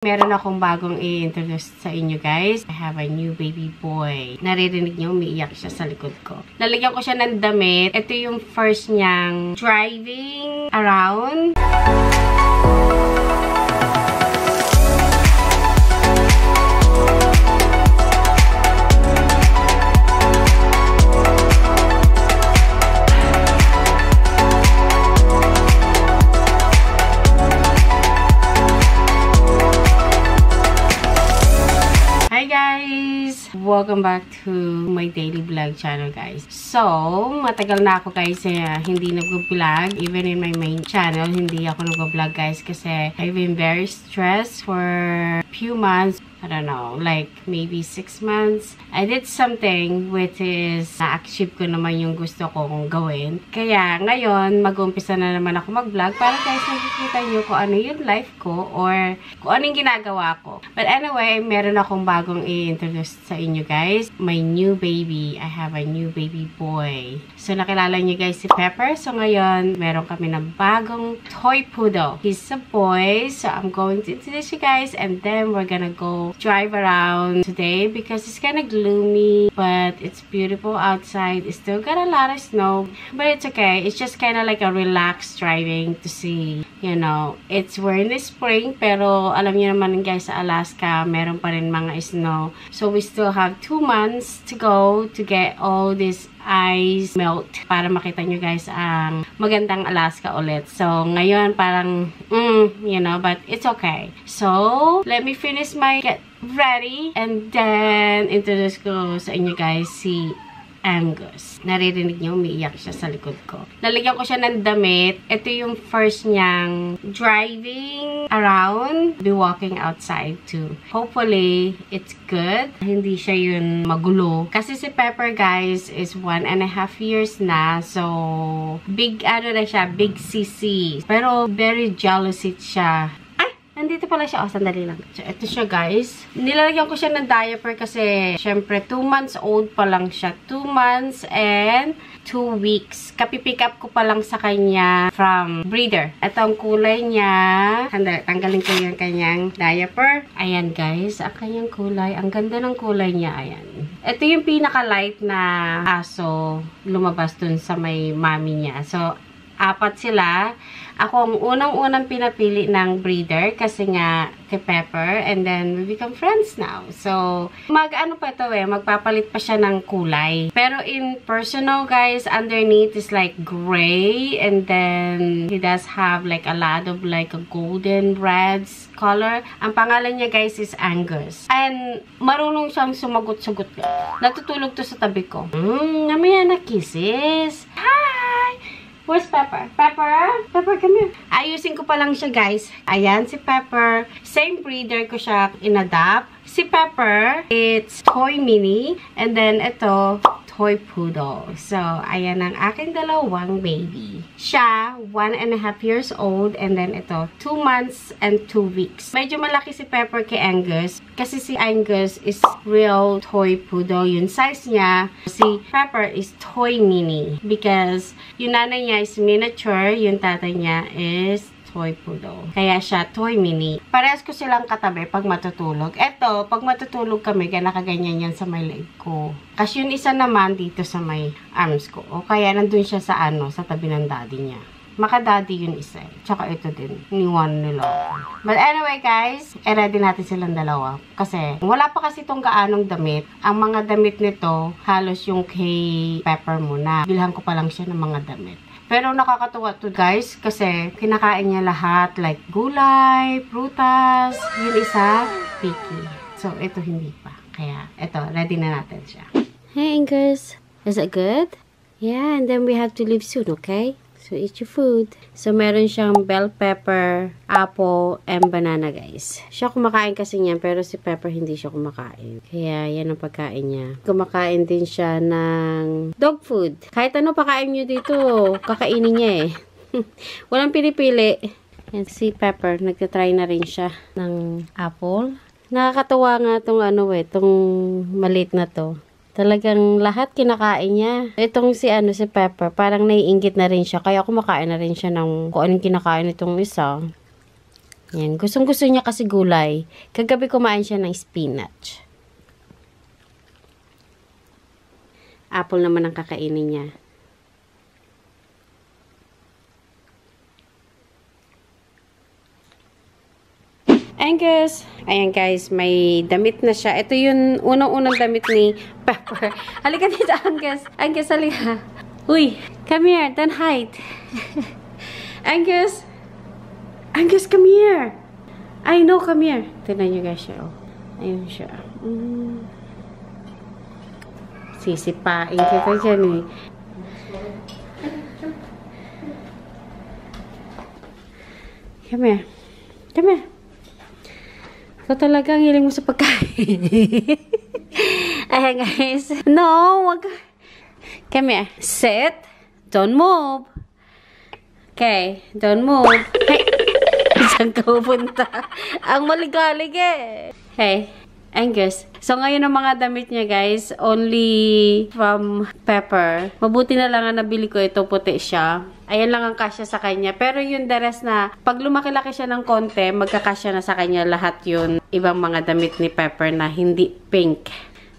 Meron akong bagong i-introduce sa inyo guys. I have a new baby boy. Naririnig niyo, umiiyak siya sa likod ko. Lalagyan ko siya ng damit. Ito yung first niyang driving around. Welcome back to my daily vlog channel guys. So, matagal na ako guys hindi nag-vlog. Even in my main channel, hindi ako nag-vlog guys kasi I've been very stressed for a few months. I don't know, like maybe 6 months. I did something which is na-achieve ko naman yung gusto kong gawin. Kaya ngayon, mag-umpisa na naman ako mag-vlog para guys nakikita nyo kung ano yung life ko or kung ano yung ginagawa ko. But anyway, meron akong bagong i-introduce sa inyo guys. My new baby. I have a new baby boy. So nakilala nyo guys si Pepper. So ngayon, meron kami ng bagong toy poodle. He's a boy. So I'm going to introduce you guys and then we're gonna go drive around today because it's kind of gloomy but it's beautiful outside. It's still got a lot of snow but it's okay. It's just kind of like a relaxed driving to see, you know, we're in the spring pero alam niyo naman guys sa Alaska meron pa rin mga snow, so we still have 2 months to go to get all this ice melt para makita nyo guys ang magandang Alaska ulit. So ngayon parang you know, but it's okay. So let me finish my get ready and then introduce ko sa inyo guys si Angus. Naririnig niyo, umiiyak siya sa likod ko. Lalagyan ko siya ng damit. Ito yung first niyang driving around. Be walking outside too. Hopefully, it's good. Hindi siya yun magulo. Kasi si Pepper guys is 1.5 years na. So, big ano na siya, big CC. Pero very jealous siya. Nandito pala siya. Oh, sandali lang. So, ito siya, guys. Nilalagyan ko siya ng diaper kasi, syempre, 2 months old pa lang siya. 2 months and 2 weeks. Kapipick up ko pa lang sa kanya from breeder. Ito ang kulay niya. Sandali, tanggalin ko yung kanyang diaper. Ayan, guys. Ang kanyang kulay. Ang ganda ng kulay niya. Ayan. Ito yung pinaka-light na aso lumabas dun sa may mami niya. So, 4 sila. Ako ang unang-unang pinapili ng breeder kasi nga kay Pepper and then we become friends now. So, mag-ano pa ito magpapalit pa siya ng kulay. Pero in personal guys, underneath is like gray and then he does have like a lot of like a golden reds color. Ang pangalan niya guys is Angus. And marunong siyang sumagot-sagot. Natutulog to sa tabi ko. Namaya na kisses. Hi! Where's Pepper? Pepper? Pepper, come here. Ayusin ko pa lang siya, guys. Ayan, si Pepper. Same breeder ko siya inadapt. Si Pepper, it's toy mini. And then, ito, toy poodle. So, ayan ang aking dalawang baby. Siya, 1.5 years old. And then, ito, 2 months and 2 weeks. Medyo malaki si Pepper kay Angus. Kasi si Angus is real toy poodle. Yung size niya. Si Pepper is toy mini. Because, yung nanay niya is miniature. Yung tatay niya is toy poodle. Kaya siya toy mini. Parehas ko silang katabi pag matutulog. Eto, pag matutulog kami, nakaganyan yan sa may leg ko. Kasi yung isa naman dito sa may arms ko. O kaya nandun siya sa sa tabi ng daddy niya. Maka-daddy yung isa. Tsaka ito din. Iniwan nila. But anyway guys, ready natin silang dalawa. Kasi wala pa kasi itong gaanong damit. Ang mga damit nito, halos yung kay Pepper muna. Bilhan ko pa lang siya ng mga damit. Pero nakakatuwa to guys kasi kinakain niya lahat like gulay, prutas, yung isa, picky. So, ito hindi pa. Kaya, ito, ready na natin siya. Hey Angus, is it good? Yeah, and then we have to leave soon, okay? So, eat your food. So, meron siyang bell pepper, apple, and banana, guys. Siya kumakain kasi niyan, pero si Pepper hindi siya kumakain. Kaya, yan ang pagkain niya. Kumakain din siya ng dog food. Kahit ano pakain niyo dito, kakainin niya eh. Walang pinipili. Yan, si Pepper, nagtatry na rin siya ng apple. Nakakatuwa nga itong itong maliit na to. Talagang lahat kinakain niya. Itong si Pepper, parang naiinggit na rin siya. Kaya kumakain na rin siya ng kung anong kinakain itong isa. Yan. Gustong-gusto niya kasi gulay. Kagabi kumain siya ng spinach. Apple naman ang kakainin niya. Angus! Ayan guys, may damit na siya. Ito yung unang-unang damit ni Pepper. Halika dito, Angus. Angus, halika. Uy, come here. Don't hide. Angus! Angus, come here! I know, come here. Tignan nyo guys siya. Oh. Ayun siya. Sisipain kita dyan eh. Come here. Come here. Ito talaga ang hiling mo sa pagkain. Ayan guys. No, wag. Come here. Sit. Don't move. Okay. Don't move. Hey. Saan ka pupunta? Ang maligalig eh. Hey. Angus. So, ngayon ang mga damit niya, guys, only from Pepper. Mabuti na lang ang nabili ko ito, puti siya. Ayan lang ang kasya sa kanya. Pero yung the rest na, pag lumaki-laki siya ng konti, magkakasya na sa kanya lahat yun. Ibang mga damit ni Pepper na hindi pink.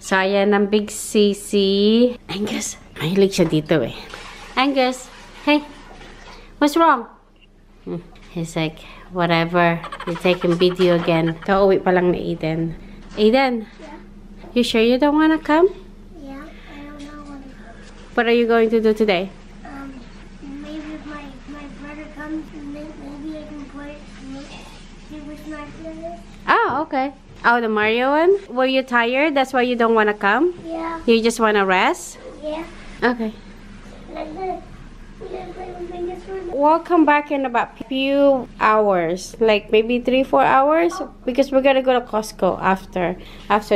So, ayan ang Big Sissy. Angus. Mahilig siya dito eh. Angus. Hey. What's wrong? He's like, whatever. You're taking video again. Kauwi pa lang ni Aiden. Aiden, yeah. You sure you don't want to come? Yeah, I don't know. What are you going to do today? Maybe if my brother comes, maybe I can play with my brother. Oh, okay. Oh, the Mario one? Were you tired? That's why you don't want to come? Yeah. You just want to rest? Yeah. Okay. Like that. We'll come back in about a few hours, like maybe 3-4 hours, because we're gonna go to Costco after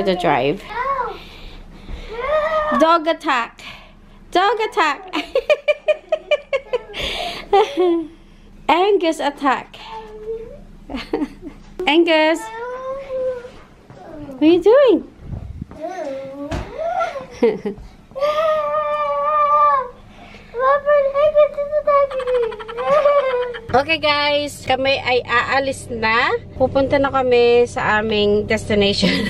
the drive. Oh. Dog attack! Dog attack! Angus attack! Angus, what are you doing? Okay guys, kami ay aalis na. Pupunta na kami sa aming destination.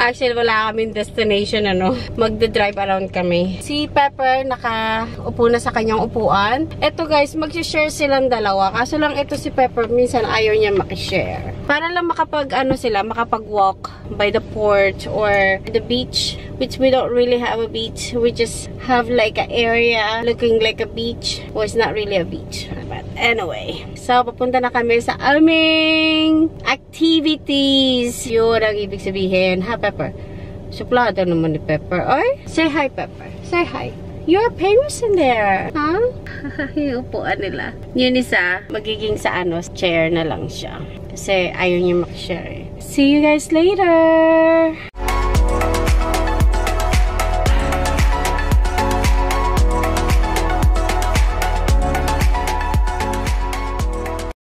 Actually, wala kaming destination, Magda-drive around kami. Si Pepper, nakaupo na sa kanyang upuan. Eto guys, mag-share silang dalawa. Kaso lang ito si Pepper, minsan ayaw niya makishare. Para lang makapag-walk by the port or the beach, which we don't really have a beach. We just have like an area looking like a beach. Well, it's not really a beach. But anyway, so papunta na kami sa aming activities. Yun ang ibig sabihin. Ha, Pepper? Suplado naman ni Pepper. Oy, say hi, Pepper. Say hi. You're famous in there. Huh? Yung upuan nila. Yun isa, magiging sa chair na lang siya. Kasi ayaw niya makishare. See you guys later!